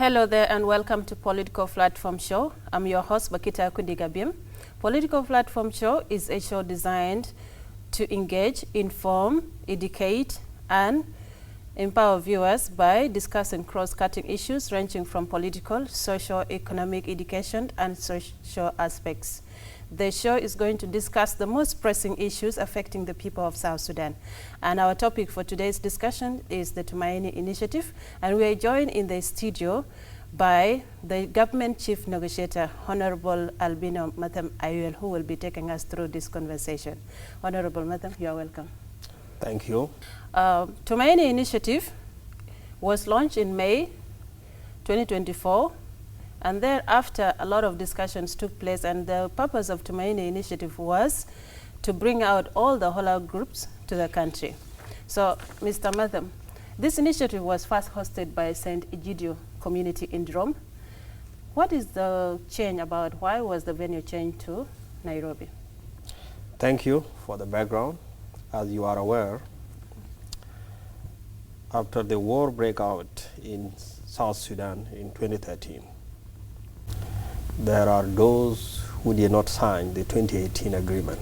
Hello there and welcome to Political Platform Show. I'm your host, Bakita Kundigabim. Political Platform Show is a show designed to engage, inform, educate, and empower viewers by discussing cross-cutting issues ranging from political, social, economic, education, and social aspects. The show is going to discuss the most pressing issues affecting the people of South Sudan. And our topic for today's discussion is the Tumaini Initiative. And we are joined in the studio by the Government Chief Negotiator, Honorable Albino Matham Ayuel, who will be taking us through this conversation. Honorable Matham, you are welcome. Thank you. Tumaini Initiative was launched in May 2024. And thereafter, a lot of discussions took place, and the purpose of Tumaini Initiative was to bring out all the hollow groups to the country. So, Mr. Matham, this initiative was first hosted by St. Egidio community in Rome. What is the change about? Why was the venue changed to Nairobi? Thank you for the background. As you are aware, after the war broke out in South Sudan in 2013, there are those who did not sign the 2018 agreement.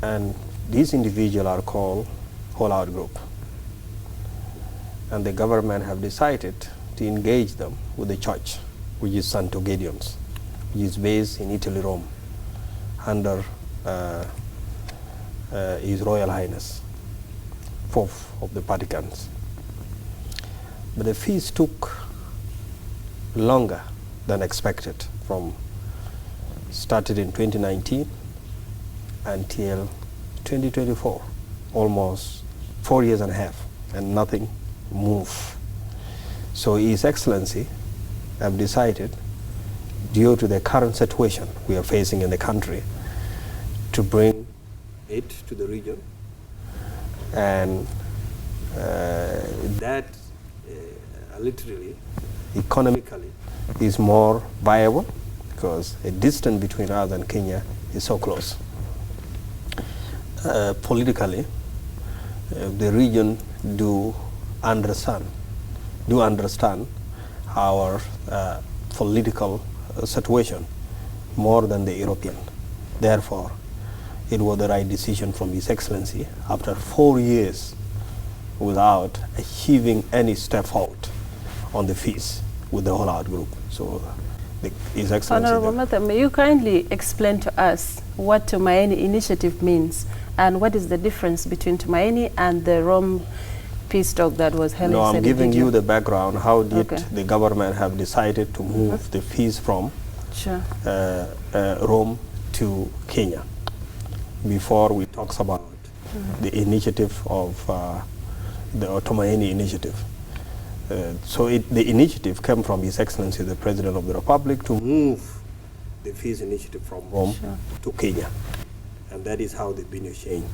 And these individuals are called Whole-Out Group. And the government have decided to engage them with the church, which is Santo Gideon's, which is based in Italy, Rome, under His Royal Highness, Fourth of the Vaticans. But the feast took longer than expected, started in 2019 until 2024, almost 4 years and a half, and nothing moved. So His Excellency have decided, due to the current situation we are facing in the country, to bring aid to the region, and that literally, economically, is more viable because the distance between us and Kenya is so close. Politically, the region do understand our political situation more than the European. Therefore, it was the right decision from His Excellency after 4 years without achieving any step forward on the fees with the Whole-Out Group. So, His Excellency. Honorable Matham, may you kindly explain to us what Tumaini Initiative means and what is the difference between Tumaini and the Rome peace talk that was held in No, St. I'm giving Egidio? you the background. How did the government have decided to move the fees from Rome to Kenya? Before we talk about the initiative of the Tumaini Initiative. The initiative came from His Excellency, the President of the Republic, to move the fees initiative from Rome to Kenya. And that is how the venue changed.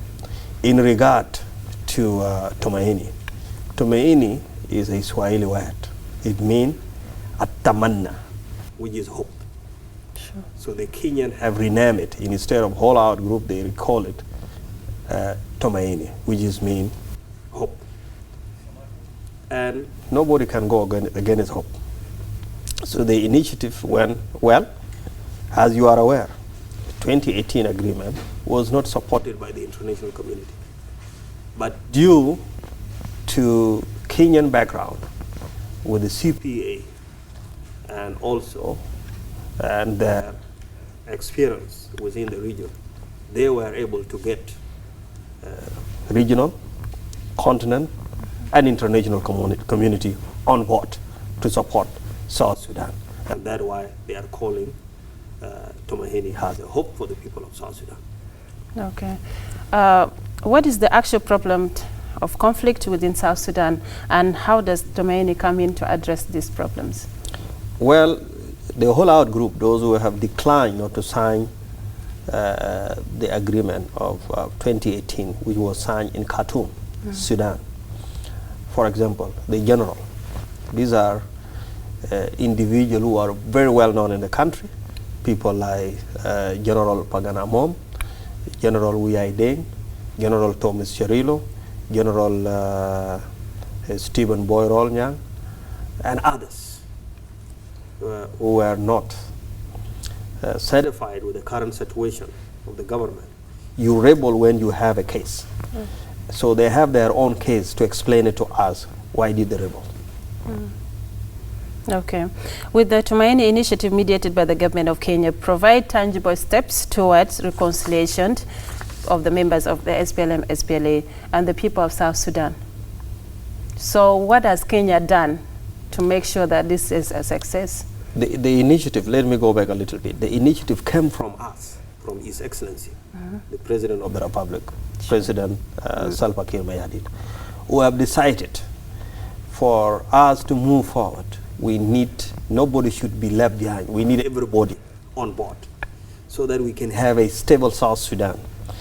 In regard to Tumaini, Tumaini is a Swahili word. It means atamanna, which is hope. Sure. So the Kenyan have renamed it. Instead of Whole-Out Group, they call it Tumaini, which is mean hope. And nobody can go against hope. So the initiative went well. As you are aware, the 2018 agreement was not supported by the international community. But due to Kenyan background with the CPA and also their experience within the region, they were able to get regional, continent, and international community on board to support South Sudan. And that's why they are calling Tumaini has a hope for the people of South Sudan. Okay. What is the actual problem of conflict within South Sudan, and how does Tumaini come in to address these problems? Well, the Whole-Out Group, those who have declined not to sign the agreement of 2018, which was signed in Khartoum, Sudan. For example, the general. These are individuals who are very well known in the country. People like General Pagana Mom, General Wiaideng, General Thomas Cherilo, General Stephen Boyrol Nyang, and others who were not satisfied with the current situation of the government, you rebel when you have a case. So they have their own case to explain it to us. Why did they rebel? Okay. With the Tumaini Initiative mediated by the government of Kenya, provide tangible steps towards reconciliation of the members of the SPLM, SPLA, and the people of South Sudan. So what has Kenya done to make sure that this is a success? The initiative, let me go back a little bit. The initiative came from us, from His Excellency, the President of the Republic, President Salva Kiir Mayardit, who have decided for us to move forward. We need, nobody should be left behind. We need everybody on board so that we can have a stable South Sudan,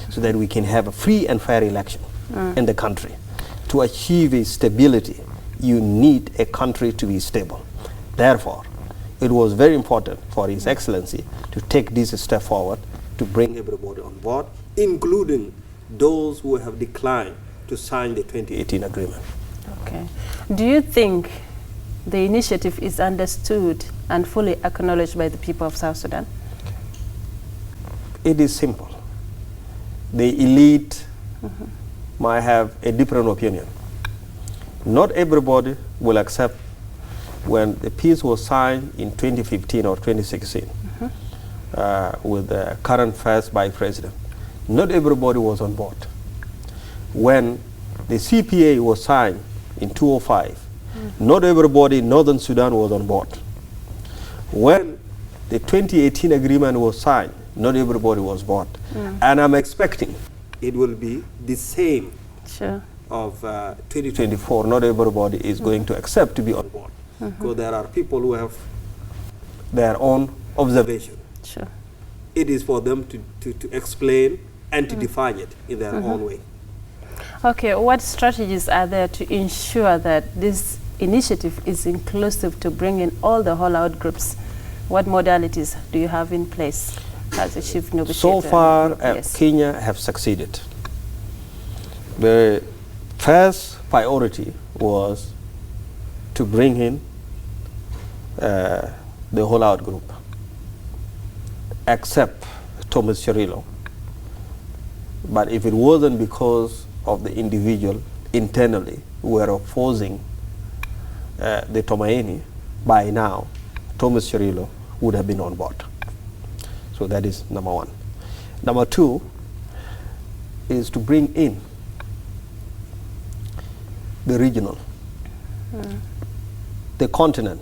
so that we can have a free and fair election in the country. To achieve a stability, you need a country to be stable. Therefore, it was very important for His Excellency to take this step forward to bring everybody on board, including those who have declined to sign the 2018 agreement. Okay. Do you think the initiative is understood and fully acknowledged by the people of South Sudan? It is simple. The elite might have a different opinion. Not everybody will accept when the peace was signed in 2015 or 2016 with the current first vice president. Not everybody was on board. When the CPA was signed in 2005, not everybody in Northern Sudan was on board. When the 2018 agreement was signed, not everybody was on board. And I'm expecting it will be the same of 2024. Not everybody is going to accept to be on board. Because there are people who have their own observation. It is for them to explain and to define it in their own way. Okay, what strategies are there to ensure that this initiative is inclusive to bring in all the whole-out groups? What modalities do you have in place as a chief negotiator? So far, Kenya have succeeded. The first priority was to bring in the whole-out group, except Thomas Cirillo. But if it wasn't because of the individual internally who were opposing the Tumaini, by now, Thomas Cirillo would have been on board. So that is number one. Number two is to bring in the regional, the continent,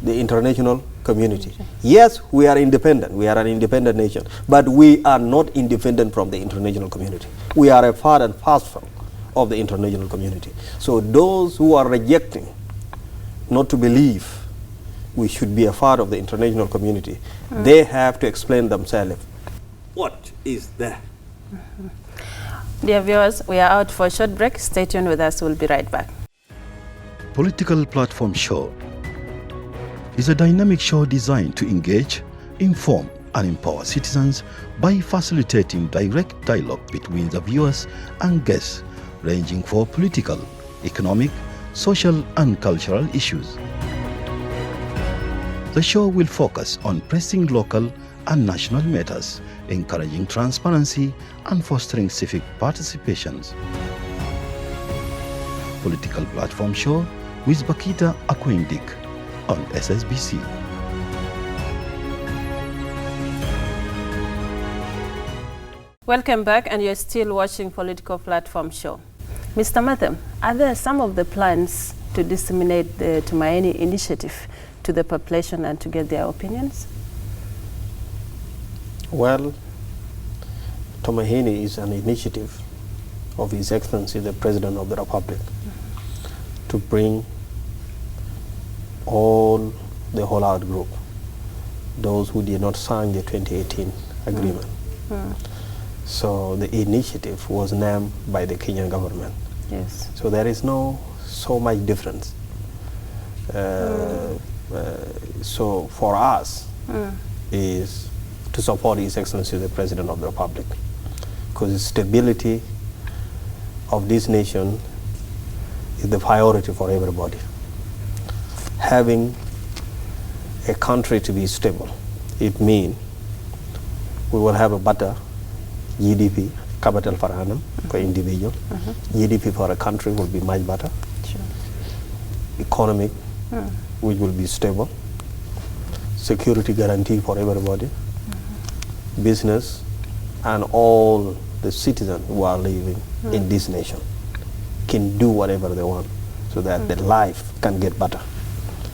the international community. Yes, we are independent. We are an independent nation. But we are not independent from the international community. We are a part and parcel of the international community. So those who are rejecting not to believe we should be a part of the international community, they have to explain themselves. What is that? Dear viewers, we are out for a short break. Stay tuned with us. We'll be right back. Political Platform Show is a dynamic show designed to engage, inform, and empower citizens by facilitating direct dialogue between the viewers and guests, ranging for political, economic, social, and cultural issues. The show will focus on pressing local and national matters, encouraging transparency and fostering civic participations. Political Platform Show with Bakita Akwindik on SSBC. Welcome back, and you're still watching Political Platform Show. Mr. Matham, are there some of the plans to disseminate the Tumaini Initiative to the population and to get their opinions? Well, Tumaini is an initiative of His Excellency, the President of the Republic, to bring all the whole-out group, those who did not sign the 2018 agreement. So the initiative was named by the Kenyan government. Yes. So there is no so much difference. So for us is to support His Excellency the President of the Republic, because the stability of this nation is the priority for everybody. having a country to be stable, it means we will have a better GDP, capital per annum, for individual. GDP for a country will be much better. Sure. Economic, which will be stable. Security guarantee for everybody. Business, and all the citizens who are living in this nation can do whatever they want so that their life can get better.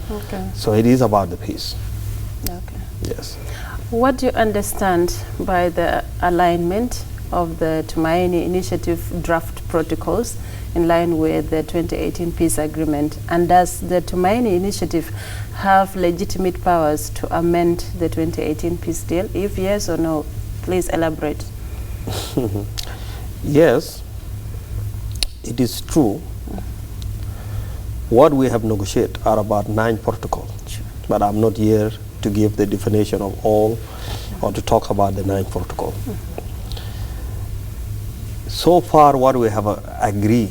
Okay. So it is about the peace. Okay. Yes. What do you understand by the alignment of the Tumaini Initiative draft protocols in line with the 2018 peace agreement? And does the Tumaini Initiative have legitimate powers to amend the 2018 peace deal? If yes or no, please elaborate. Yes, it is true. What we have negotiated are about 9 protocols, but I'm not here to give the definition of all or to talk about the 9 protocols. So far, what we have agreed,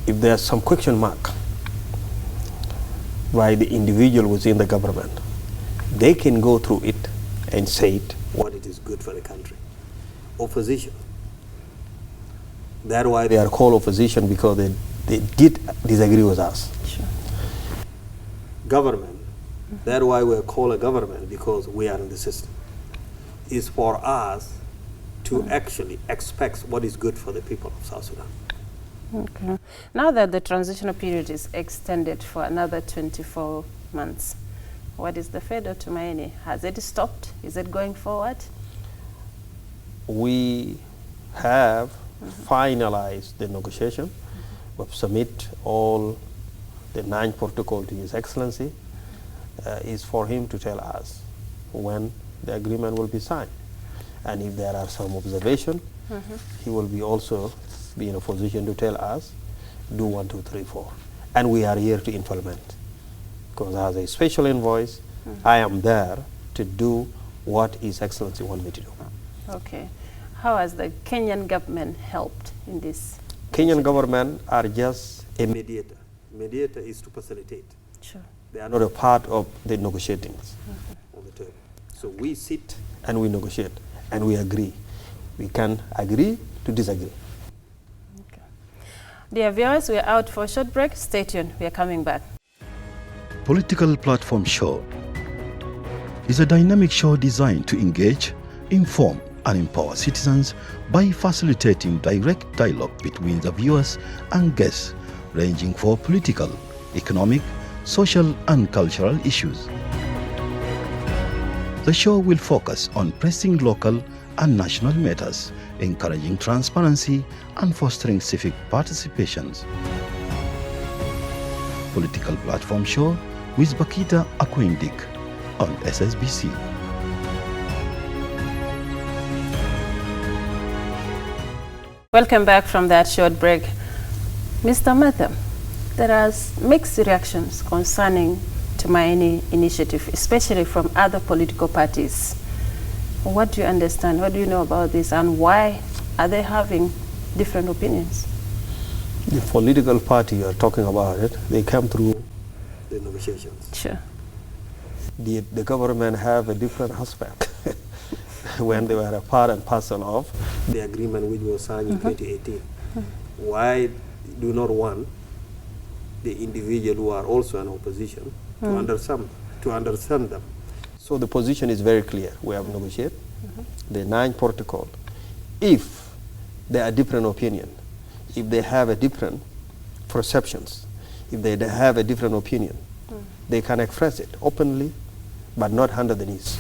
if there's some question mark by the individual within the government, they can go through it and say it, what it is good for the country. Opposition. That's why they are called opposition, because they did disagree with us. Sure. Government. That's why we are called a government, because we are in the system. It's for us to actually expect what is good for the people of South Sudan. Okay. Now that the transitional period is extended for another 24 months, what is the fate of Tumaini? Has it stopped? Is it going forward? We have finalized the negotiation. We've submit all the 9 protocols to His Excellency. Is for him to tell us when the agreement will be signed. And if there are some observation, he will be also be in a position to tell us, do 1, 2, 3, 4. And we are here to implement. Because as a special envoy, I am there to do what His Excellency wants me to do. Okay. How has the Kenyan government helped in this? Kenyan government are just a mediator. Mediator is to facilitate. Sure. They are not a part of the negotiatings on the table. So we sit and we negotiate and we agree. We can agree to disagree. Okay. Dear viewers, we are out for a short break. Stay tuned. We are coming back. Political Platform Show is a dynamic show designed to engage, inform, and empower citizens by facilitating direct dialogue between the viewers and guests, ranging for political, economic, social, and cultural issues. The show will focus on pressing local and national matters, encouraging transparency and fostering civic participations. Political Platform Show with Bakita Akwendik on SSBC. Welcome back from that short break. Mr. Matham, there are mixed reactions concerning Tumaini Initiative, especially from other political parties. What do you understand? What do you know about this, and why are they having different opinions? The political party you are talking about it, they come through the negotiations. Sure. The government have a different aspect when they were a part and parcel of the agreement which was signed in 2018. Why do not want the individual who are also in opposition to understand them? So the position is very clear. We have negotiated the 9 protocol. If there are different opinion, if they have a different perceptions, if they have a different opinion, they can express it openly, but not under the knees.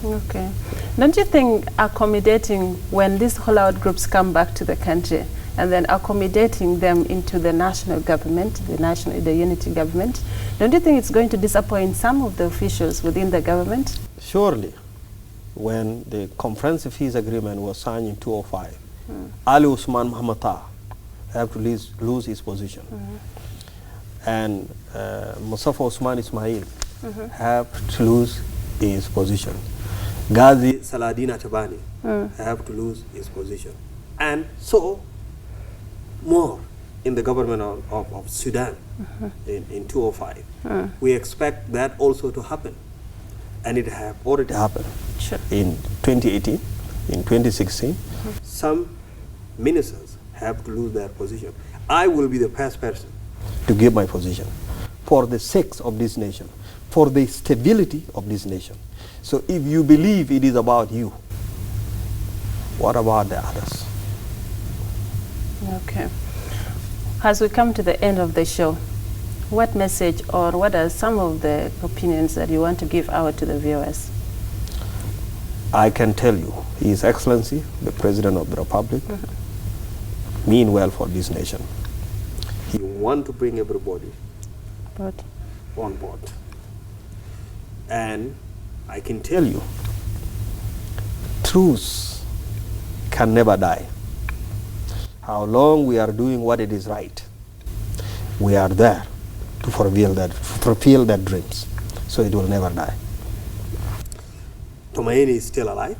Okay. Don't you think accommodating when these hollowed groups come back to the country and then accommodating them into the national government, the unity government, don't you think it's going to disappoint some of the officials within the government? Surely, when the comprehensive peace agreement was signed in 2005, Ali Usman Mahamata have to lose his position. And Mustafa Usman Ismail have to lose his position. Ghazi Saladin Atabani have to lose his position. And so more in the government of Sudan in 2005. We expect that also to happen. And it has already happened. Sure. In 2018, in 2016, some ministers have to lose their position. I will be the first person to give my position for the sake of this nation, for the stability of this nation. So if you believe it is about you, what about the others? Okay. As we come to the end of the show, what message or what are some of the opinions that you want to give out to the viewers? I can tell you, His Excellency, the President of the Republic, mean well for this nation. He wants to bring everybody on board. And I can tell you, truth can never die. How long we are doing what it is right, we are there to fulfill that dreams. So it will never die. Tumaini is still alive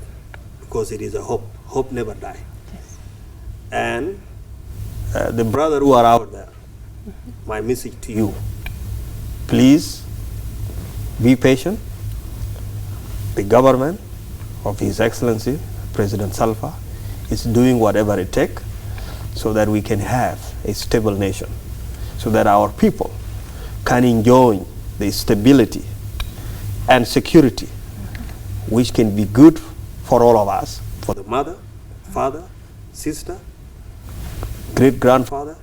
because it is a hope. Hope never dies. Yes. And the brother who are out there, my message to you, please be patient. The government of His Excellency, President Salva, is doing whatever it takes so that we can have a stable nation, so that our people can enjoy the stability and security which can be good for all of us, for the mother, father, sister, great-grandfather,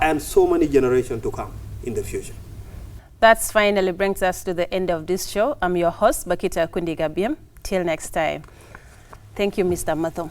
and so many generations to come in the future. That finally brings us to the end of this show. I'm your host, Bakita Kundigabiem. Till next time. Thank you, Mr. Mathom.